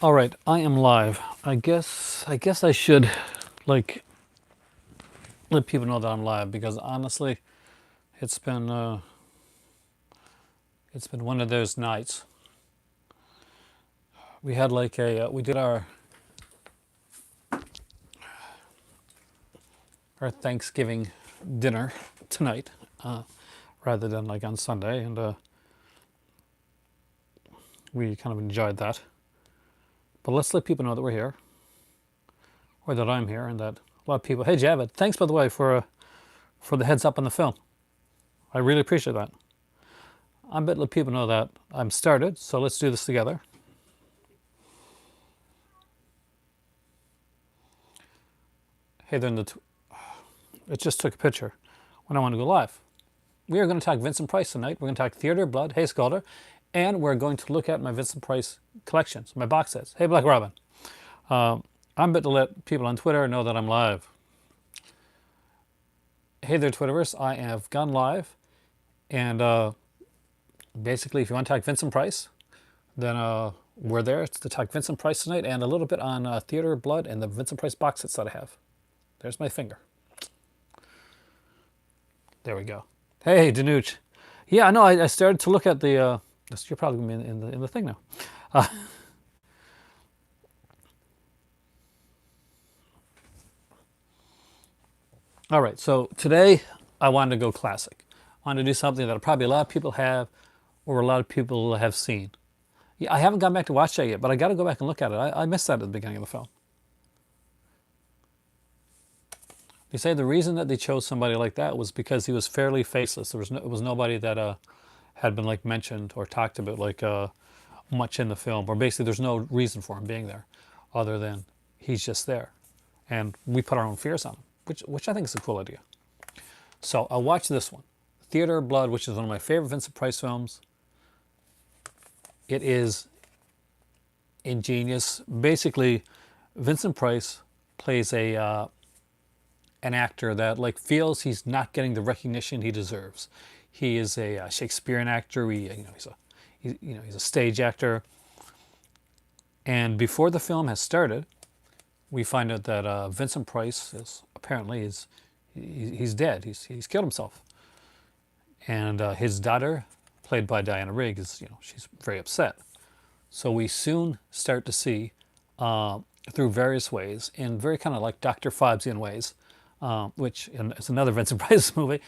All right, I am live. I guess I should like let people know that I'm live because honestly, it's been uh, it's been one of those nights. We had like we did our Thanksgiving dinner tonight, uh, rather than like on Sunday, and we kind of enjoyed that. But let's let people know that we're here, or that I'm here, and that a lot of people. Hey, Javid, thanks by the way for the heads up on the film. I really appreciate that. I'm bet let people know that I'm started. So let's do this together. Hey, there in the it just took a picture when I want to go live. We are going to talk Vincent Price tonight. We're going to talk Theatre, Blood, Hey Sculptor, and we're going to look at my Vincent Price collections, my box sets. Hey, Black Robin. I'm about to let people on Twitter know that I'm live. Hey there, Twitterverse. I have gone live, and basically, if you want to talk Vincent Price, then we're there to talk Vincent Price tonight, and a little bit on Theatre, Blood, and the Vincent Price box sets that I have. There's my finger. There we go. Hey, Danuch. Yeah, I know. I started to look at the. You're probably gonna be in the thing now. All right. So today I wanted to go classic. I wanted to do something that probably a lot of people have, or a lot of people have seen. Yeah, I haven't gone back to watch that yet, but I got to go back and look at it. I missed that at the beginning of the film. They say the reason that they chose somebody like that was because he was fairly faceless. It was nobody that had been like mentioned or talked about like much in the film, or basically there's no reason for him being there, other than he's just there, and we put our own fears on him, which I think is a cool idea. So I'll watch this one, Theatre of Blood, which is one of my favorite Vincent Price films. It is ingenious. Basically, Vincent Price plays an actor that like feels he's not getting the recognition he deserves. He is a Shakespearean actor. He's a stage actor. And before the film has started, we find out that Vincent Price is apparently he's dead. He's killed himself. And his daughter, played by Diana Rigg, she's very upset. So we soon start to see through various ways, in very kind of like Dr. Phibesian ways, which is another Vincent Price movie.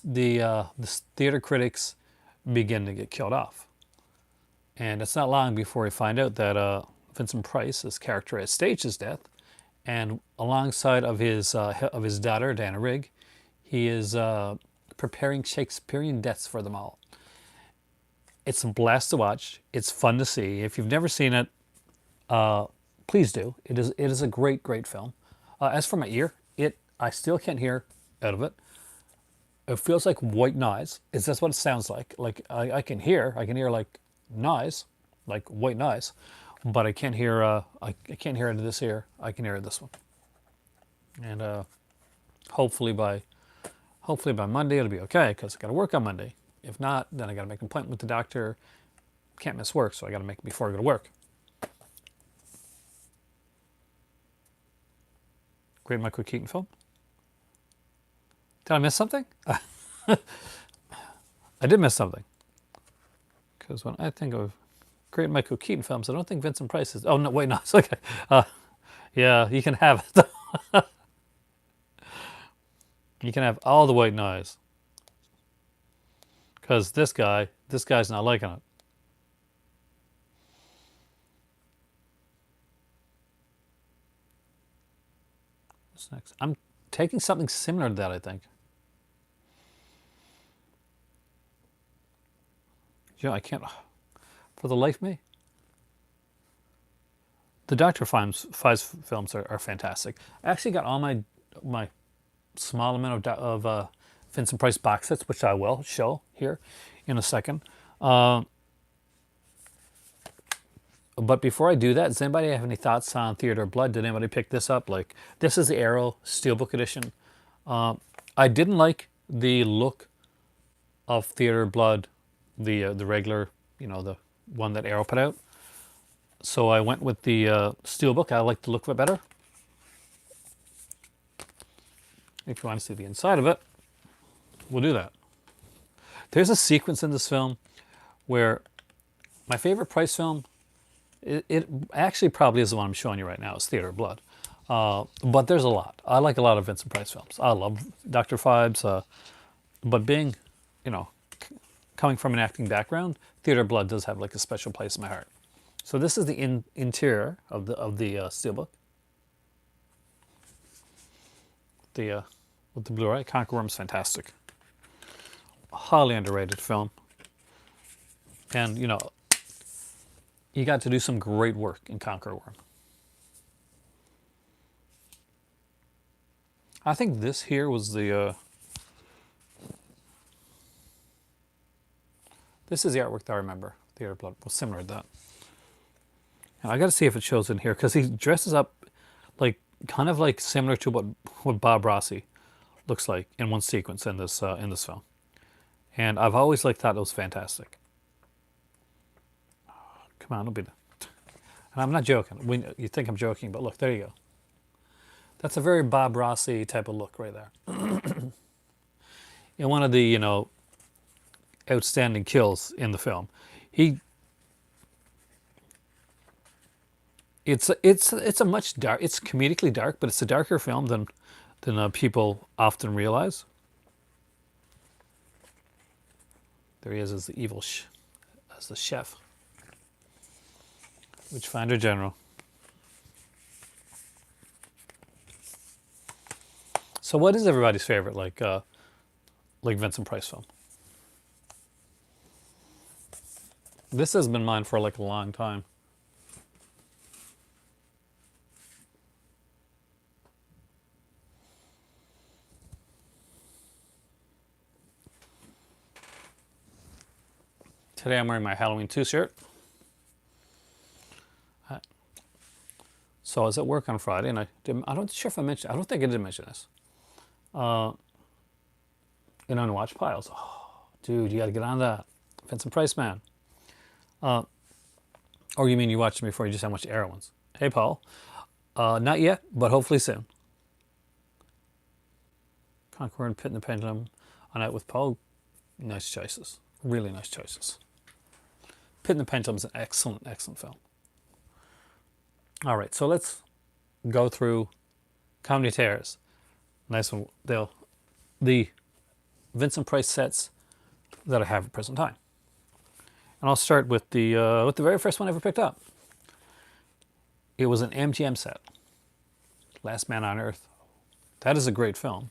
The theater critics begin to get killed off, and it's not long before we find out that Vincent Price, his character, has staged his death, and alongside of his daughter Diana Rigg, he is preparing Shakespearean deaths for them all. It's a blast to watch. It's fun to see. If you've never seen it, please do. It is a great film. As for my ear, I still can't hear out of it. It feels like white noise. Is that's what it sounds like? Like I can hear like noise, like white noise, but I can't hear. I can't hear into this ear. I can hear it this one. And hopefully by Monday it'll be okay, because I got to work on Monday. If not, then I got to make an appointment with the doctor. Can't miss work, so I got to make it before I go to work. Great Michael Keaton film. Did I miss something? I did miss something. Because when I think of great Michael Keaton films, I don't think Vincent Price is. Oh no, wait, no, it's okay. Yeah, you can have it. You can have all the white noise. Because this guy's not liking it. What's next? I'm taking something similar to that, I think. Yeah, I can't. For the life of me. The Dr. Phibes films are fantastic. I actually got all my small amount of Vincent Price box sets, which I will show here in a second. But before I do that, does anybody have any thoughts on Theatre of Blood? Did anybody pick this up? Like, this is the Arrow Steelbook edition. I didn't like the look of Theatre of Blood, the regular, the one that Arrow put out. So I went with the steelbook. I like the look of it better. If you want to see the inside of it, we'll do that. There's a sequence in this film where my favorite Price film, it actually probably is the one I'm showing you right now, is Theater of Blood. But there's a lot. I like a lot of Vincent Price films. I love Dr. Phibes, but being, you know, coming from an acting background, Theater of Blood does have like a special place in my heart. So this is the interior of the steelbook. With the Blu-ray, Conquer Worm's fantastic. Highly underrated film. And, you know, you got to do some great work in Conquer Worm. I think this here was the... this is the artwork that I remember. Theater of Blood was similar to that. And I got to see if it shows in here, because he dresses up like kind of like similar to what Bob Rossi looks like in one sequence in this film. And I've always thought it was fantastic. Come on, don't be... And I'm not joking. You think I'm joking, but look, there you go. That's a very Bob Rossi type of look right there. In one of the, you know, outstanding kills in the film, it's a much dark. It's comedically dark, but it's a darker film than people often realize. There he is as the evil, as the chef. Witchfinder General. So what is everybody's favorite, like Vincent Price film? This has been mine for like a long time. Today I'm wearing my Halloween 2 shirt. So I was at work on Friday, and I'm not sure if I mentioned, I don't think I did mention this. In unwatched piles. Oh, dude, you got to get on that. Vincent Price, man. Or you mean you watched them before you just had much Arrow ones? Hey, Paul. Not yet, but hopefully soon. Conquer and Pit and the Pendulum. On Out with Paul. Nice choices. Really nice choices. Pit and the Pendulum is an excellent, excellent film. All right, so let's go through Comedy Terrors. Nice one. The Vincent Price sets that I have at present time. And I'll start with the very first one I ever picked up. It was an MGM set, Last Man on Earth. That is a great film.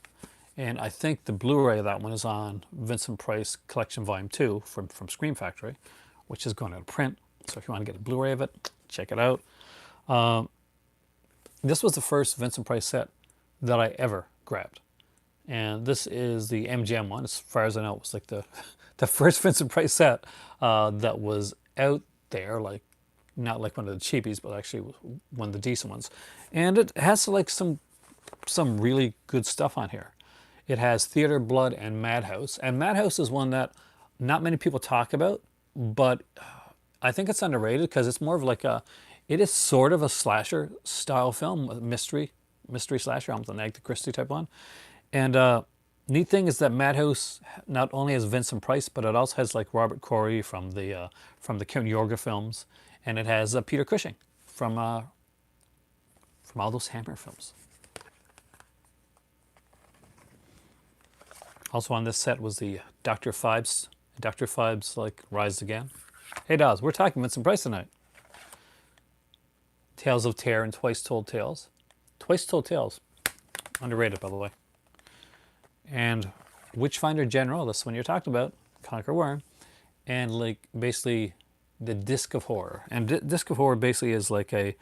And I think the Blu-ray of that one is on Vincent Price Collection Volume 2 from Scream Factory, which is going out of print. So if you want to get a Blu-ray of it, check it out. This was the first Vincent Price set that I ever grabbed. And this is the MGM one. As far as I know, it was like the first Vincent Price set that was out there, like not like one of the cheapies, but actually one of the decent ones. And it has like some really good stuff on here. It has Theater of Blood and Madhouse. And Madhouse is one that not many people talk about, but I think it's underrated because it's more of like it is sort of a slasher style film, a mystery slasher, almost an Agatha Christie type one. And neat thing is that Madhouse not only has Vincent Price, but it also has like Robert Corey from the Count Yorga films, and it has Peter Cushing from all those Hammer films. Also on this set was the Dr. Phibes. Dr. Phibes like Rise Again. Hey Dawes, we're talking Vincent Price tonight. Tales of Terror and Twice Told Tales. Twice Told Tales. Underrated, by the way. And Witchfinder General, that's the one you're talking about. Conquer Worm. And like basically the Disc of Horror. And Disc of Horror basically is like a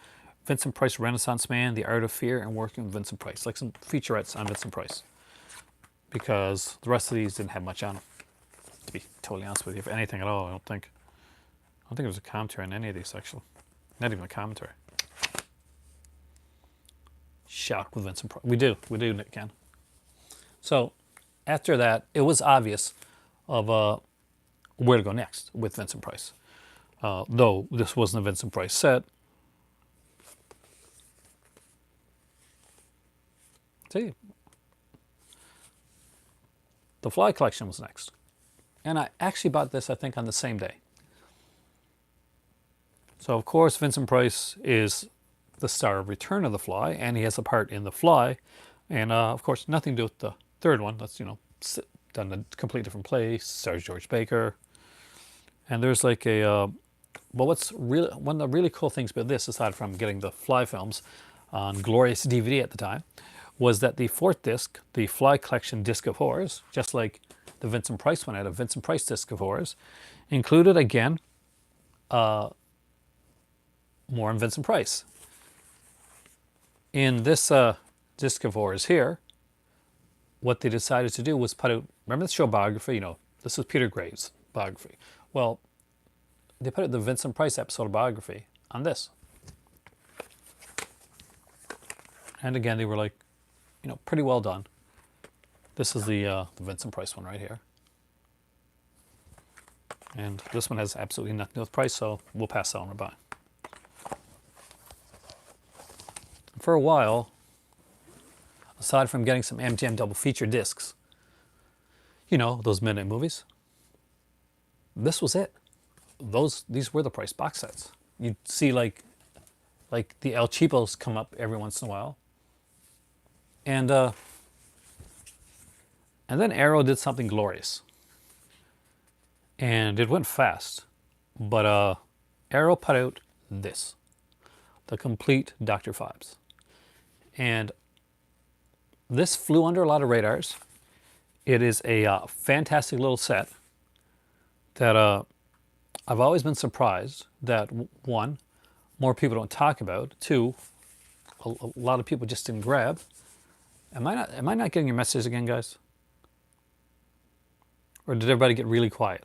Vincent Price Renaissance Man, The Art of Fear, and Working with Vincent Price. Like some featurettes on Vincent Price. Because the rest of these didn't have much on them. To be totally honest with you, if anything at all, I don't think there was a commentary on any of these, actually. Not even a commentary. Shocked with Vincent Price. We do, Ken. So, after that, it was obvious of where to go next with Vincent Price. Though this wasn't a Vincent Price set, See, the Fly collection was next. And I actually bought this, I think, on the same day. So, of course, Vincent Price is the star of Return of the Fly, and he has a part in The Fly. And, of course, nothing to do with the third one. That's, done a completely different place. Stars George Baker. And there's like a... well, what's really one of the really cool things about this, aside from getting the Fly films on glorious DVD at the time, was that the fourth disc, the Fly Collection Disc of Horrors, just like the Vincent Price one had a Vincent Price Disc of Horrors, included, again, more on Vincent Price. In this Disc of Horrors here, what they decided to do was put out, remember the show Biography? This was Peter Graves' biography. Well, they put out the Vincent Price episode of Biography on this. And again, they were like, pretty well done. This is the Vincent Price one right here. And this one has absolutely nothing to do with Price, so we'll pass that one by. For a while, aside from getting some MGM double feature discs, those midnight movies, this was it. These were the Price box sets. You'd see like the El Cheapos come up every once in a while. And then Arrow did something glorious. And it went fast. But Arrow put out this. The complete Dr. Phibes. And this flew under a lot of radars. It is a fantastic little set that I've always been surprised that, one, more people don't talk about. Two, a lot of people just didn't grab. Am I not getting your messages again, guys? Or did everybody get really quiet?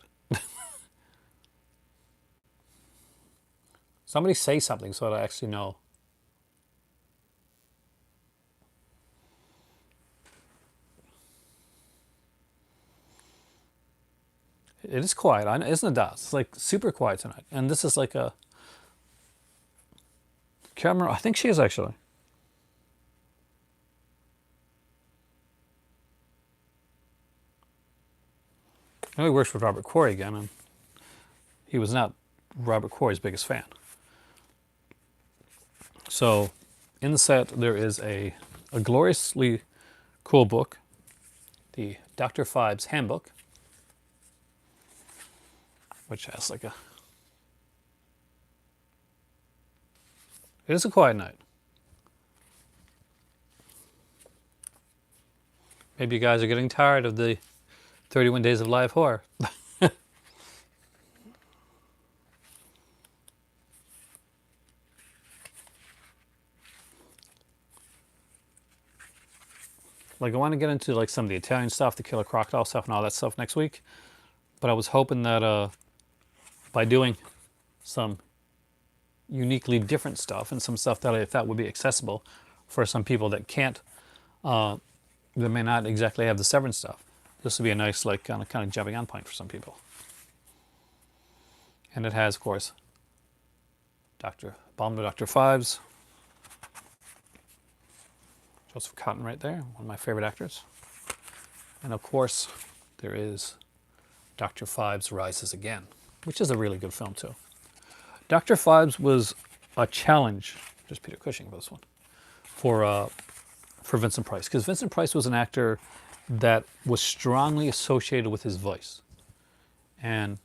Somebody say something so that I actually know. It is quiet, isn't it, Daz? It's like super quiet tonight. And this is like a camera. I think she is actually. I know he works with Robert Quarry again, and he was not Robert Quarry's biggest fan. So, in the set, there is a gloriously cool book, the Dr. Phibes Handbook, which has like a... It is a quiet night. Maybe you guys are getting tired of the 31 Days of Live Horror. Like, I want to get into like some of the Italian stuff, the Killer Crocodile stuff and all that stuff next week. But I was hoping that by doing some uniquely different stuff and some stuff that I thought would be accessible for some people that can't, that may not exactly have the Severance stuff, this would be a nice like kind of jumping on point for some people. And it has, of course, Dr. Phibes. Joseph Cotton right there, one of my favorite actors. And of course, there is Dr. Phibes Rises Again, which is a really good film too. Dr. Phibes was a challenge, just Peter Cushing for this one, for Vincent Price, because Vincent Price was an actor that was strongly associated with his voice. And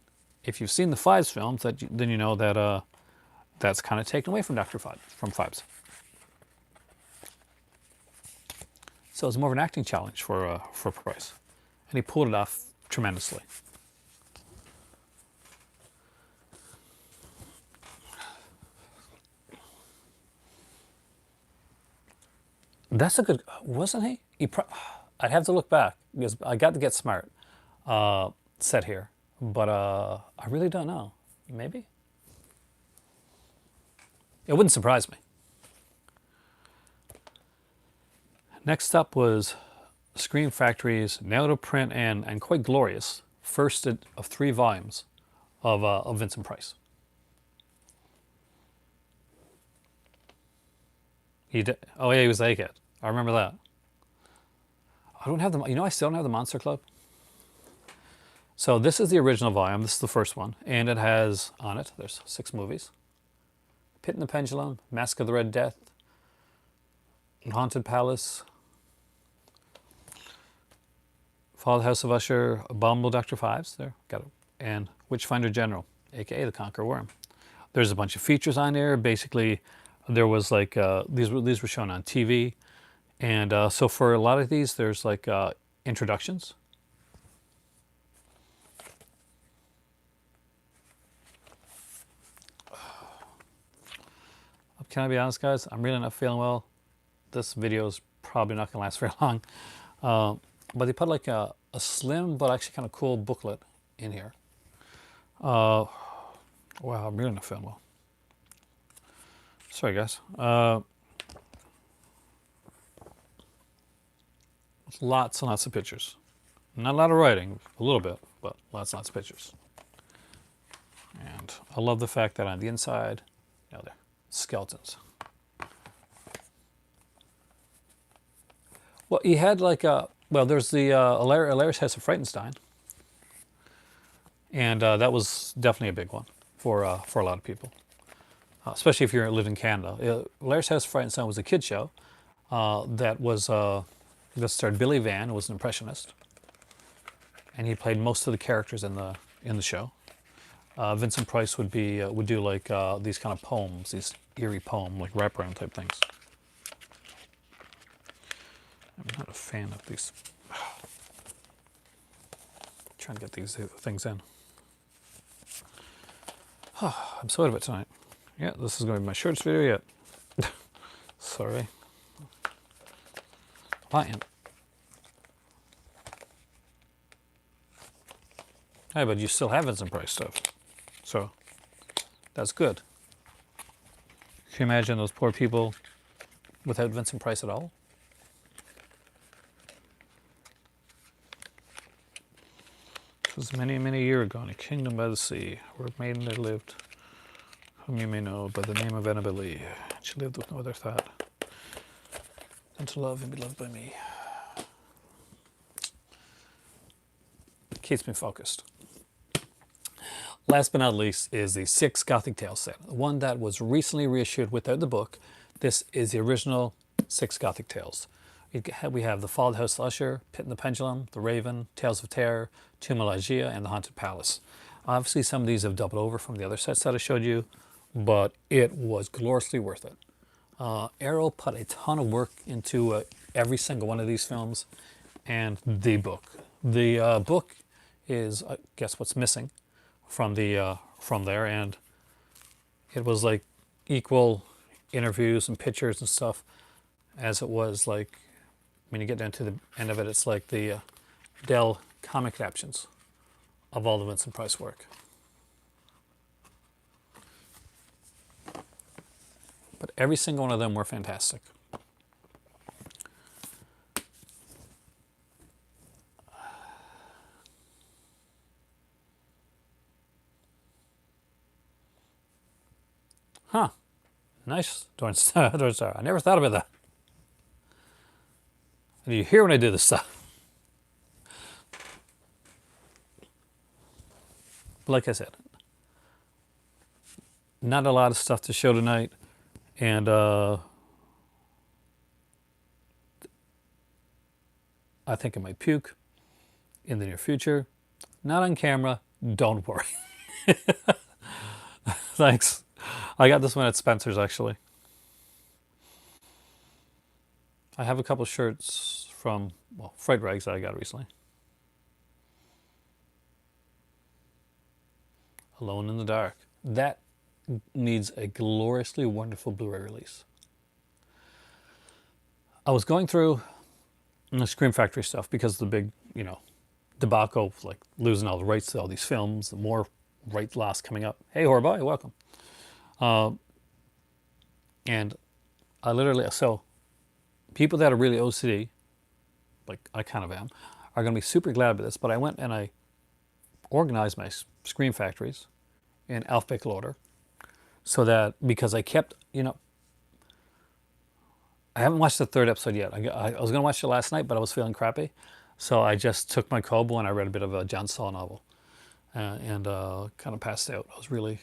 if you've seen the Phibes films, then you know that that's kind of taken away from Phibes. So it's more of an acting challenge for Price, and he pulled it off tremendously. That's a good, wasn't he? I'd have to look back because I got to Get Smart set here, but I really don't know. Maybe? It wouldn't surprise me. Next up was Scream Factory's now to print and quite glorious first of 3 volumes of Vincent Price. Oh yeah, he was Egghead. I remember that. I don't have the, you know, I still don't have the Monster Club. So this is the original volume. This is the first one. And it has on it, there's 6 movies. Pit and the Pendulum, Mask of the Red Death, Haunted Palace, Fall of the House of Usher, Abominable Dr. Phibes, there, got it, and Witchfinder General, aka the Conqueror Worm. There's a bunch of features on there. Basically, there was like, these were shown on TV. And so for a lot of these, there's like introductions. Can I be honest, guys? I'm really not feeling well. This video is probably not going to last very long. But they put like a slim but actually kind of cool booklet in here. Wow, I'm really not feeling well. Sorry, guys. Lots and lots of pictures. Not a lot of writing, a little bit, but lots and lots of pictures. And I love the fact that on the inside, you know, they're skeletons. Well, he had like a, well, there's the Hilarious House of Frightenstein. And that was definitely a big one for a lot of people. Especially if you live in Canada. Hilarious House of Frightenstein was a kid show that was, that starred Billy Van, who was an impressionist. And he played most of the characters in the show. Vincent Price would do like these kind of poems, these eerie poem, like wraparound type things. I'm not a fan of these. Trying to get these things in. I'm so out of it tonight. Yeah, this is going to be my shortest video yet. Sorry. I am. Hey, but you still have Vincent Price stuff. So, that's good. Can you imagine those poor people without Vincent Price at all? It was many, many years ago in a kingdom by the sea, where a maiden there lived, whom you may know by the name of Annabelle. She lived with no other thought than to love and be loved by me. It keeps me focused. Last but not least is the 6 Gothic Tales set, the one that was recently reissued without the book. This is the original 6 Gothic Tales. We have The Fall of the House of Usher, Pit and the Pendulum, The Raven, Tales of Terror, Tomb of Ligeia, and The Haunted Palace. Obviously, some of these have doubled over from the other sets that I showed you, but it was gloriously worth it. Arrow put a ton of work into every single one of these films, and the book. The book is, I guess, what's missing from there, and it was like equal interviews and pictures and stuff as it was like when you get down to the end of it, it's like the Dell comic captions of all the Vincent Price work. But every single one of them were fantastic. Huh. Nice door star. I never thought about that. And you hear when I do this stuff. But like I said, not a lot of stuff to show tonight. And I think I might puke in the near future. Not on camera. Don't worry. Thanks. I got this one at Spencer's, actually. I have a couple shirts from, well, Fright Rags that I got recently. Alone in the Dark. That needs a gloriously wonderful Blu-ray release. I was going through the Scream Factory stuff because of the big, you know, debacle of like losing all the rights to all these films, the more right loss coming up. Hey, Horboy, welcome. And I literally, so people that are really OCD, like I kind of am, are going to be super glad about this. But I went and I organized my Scream Factories in alphabetical order so that, because I kept, you know, I haven't watched the third episode yet. I was gonna watch it last night, but I was feeling crappy, so I just took my Kobo and I read a bit of a John Saul novel, and kind of passed out. I was really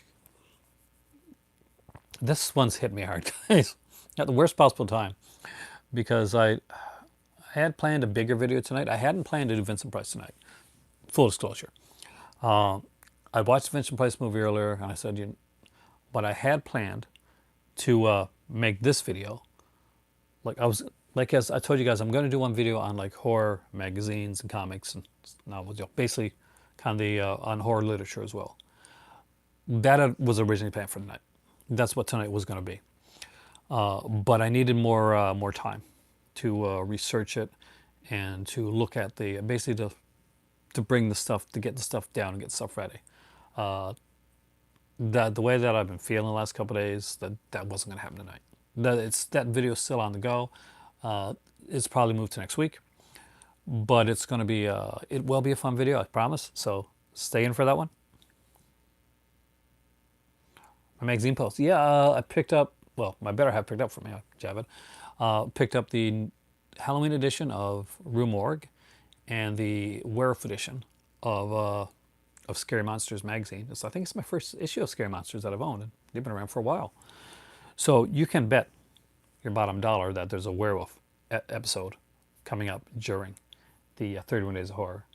This one's hit me hard, guys, at the worst possible time, because I had planned a bigger video tonight. I hadn't planned to do Vincent Price tonight. Full disclosure. I watched the Vincent Price movie earlier, and I said, but I had planned to make this video. As I told you guys, I'm going to do one video on like horror magazines and comics and novels, basically kind of the on horror literature as well. That was originally planned for tonight. That's what tonight was going to be. But I needed more time to research it and to look at basically to bring the stuff, to get the stuff down and get stuff ready. The way that I've been feeling the last couple of days, that wasn't going to happen tonight. That video's still on the go. It's probably moved to next week, but it's going to be it will be a fun video, I promise. So stay in for that one. My magazine post, yeah, I picked up. Well, my better half picked up for me, Javid. Picked up the Halloween edition of Rue Morgue and the Werewolf edition of Scary Monsters magazine. I think it's my first issue of Scary Monsters that I've owned, and they've been around for a while. So you can bet your bottom dollar that there's a werewolf episode coming up during the 31 Days of Horror.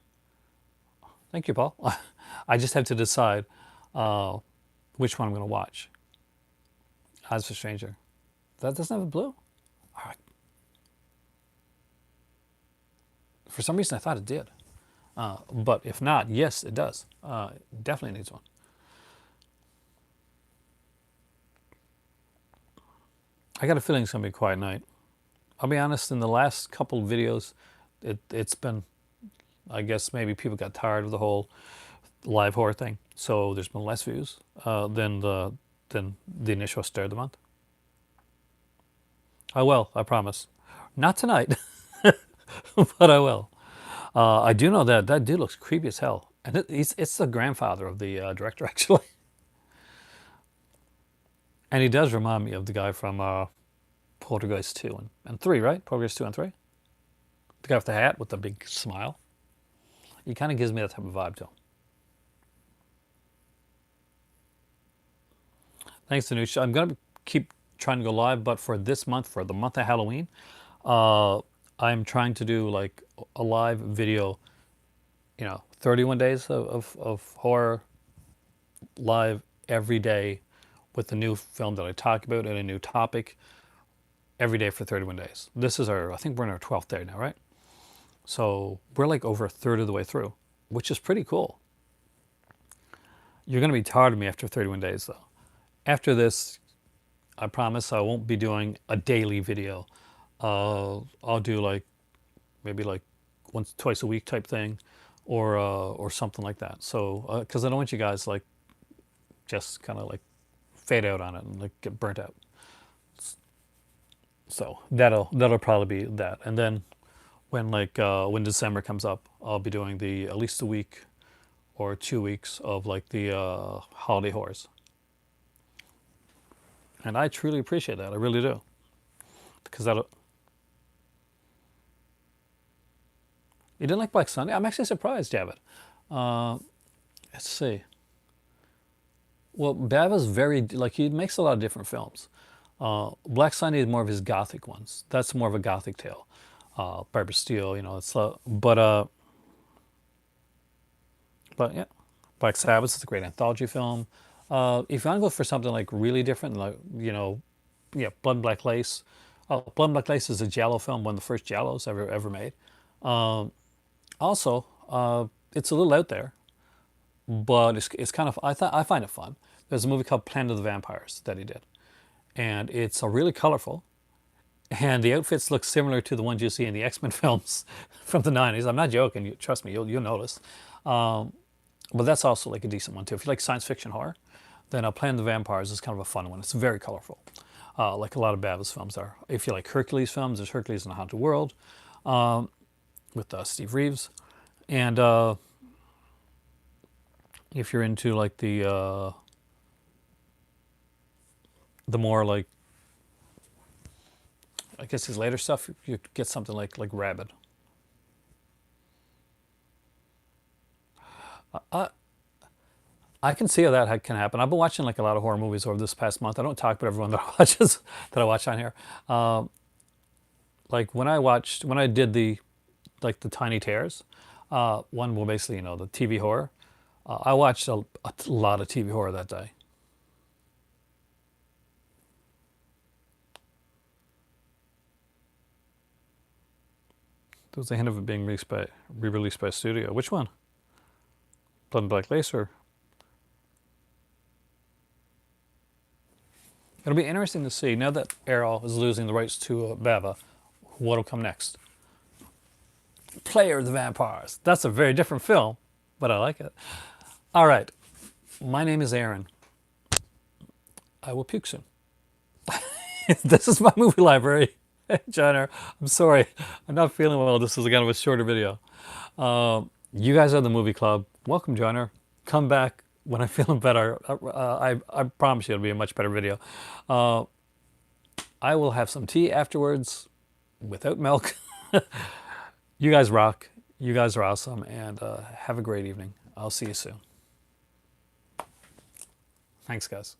Thank you, Paul. I just have to decide which one I'm going to watch. Eyes of a Stranger. That doesn't have a blue? All right. For some reason, I thought it did. But if not, yes, it does. It definitely needs one. I got a feeling it's going to be a quiet night. I'll be honest, in the last couple of videos, it's been, I guess maybe people got tired of the whole live horror thing. So there's been less views than the initial start of the month. I will, I promise. Not tonight, but I will. I do know that dude looks creepy as hell. And it's the grandfather of the director, actually. And he does remind me of the guy from Poltergeist 2 and 3, right? Poltergeist 2 and 3? The guy with the hat with the big smile. He kind of gives me that type of vibe to him. Thanks, Danush. I'm going to keep trying to go live, but for this month, for the month of Halloween, I'm trying to do like a live video, 31 days of horror live every day with a new film that I talk about and a new topic every day for 31 days. This is I think we're in our 12th day now, right? So we're like over a third of the way through, which is pretty cool. You're going to be tired of me after 31 days, though. After this, I promise I won't be doing a daily video. I'll do maybe once, twice a week type thing, or something like that. So, because I don't want you guys just kind of fade out on it and get burnt out. So that'll probably be that. And then when December comes up, I'll be doing at least a week or 2 weeks of the holiday horrors. And I truly appreciate that. I really do. Because you didn't like Black Sunday? I'm actually surprised, Javid. Let's see. Well, Bava's he makes a lot of different films. Black Sunday is more of his Gothic ones. That's more of a Gothic tale. Barbara Steele, it's but yeah, Black Sabbath is a great anthology film. If you want to go for something really different, Blood and Black Lace. Blood and Black Lace is a Giallo film, one of the first Giallos ever made. Also, it's a little out there, but it's kind of I find it fun. There's a movie called Planet of the Vampires that he did, and it's really colorful, and the outfits look similar to the ones you see in the X-Men films from the 90s. I'm not joking. Trust me, you'll notice. But that's also a decent one too. If you like science fiction horror, then Planet of the Vampires is kind of a fun one. It's very colorful, like a lot of Bava's films are. If you like Hercules films, there's Hercules in the Haunted World with Steve Reeves. And if you're into the more I guess his later stuff, you get something like Rabid. I can see how that can happen. I've been watching like a lot of horror movies over this past month. I don't talk about everyone that I watches that I watch on here. Like when I did the Tiny Tears, one, well, basically, the TV horror. I watched a lot of TV horror that day. There was a hint of it being re-released by a studio. Which one? Blood and Black Lace, or? It'll be interesting to see, now that Arrow is losing the rights to Bava, what'll come next. Player of the Vampires. That's a very different film, but I like it. All right. My name is Aaron. I will puke soon. This is my movie library. Hey, Johnner, I'm sorry. I'm not feeling well. This is kind of a shorter video. You guys are the movie club. Welcome, Johnner. Come back when I'm feeling better. I promise you it'll be a much better video. I will have some tea afterwards without milk. You guys rock. You guys are awesome. And have a great evening. I'll see you soon. Thanks, guys.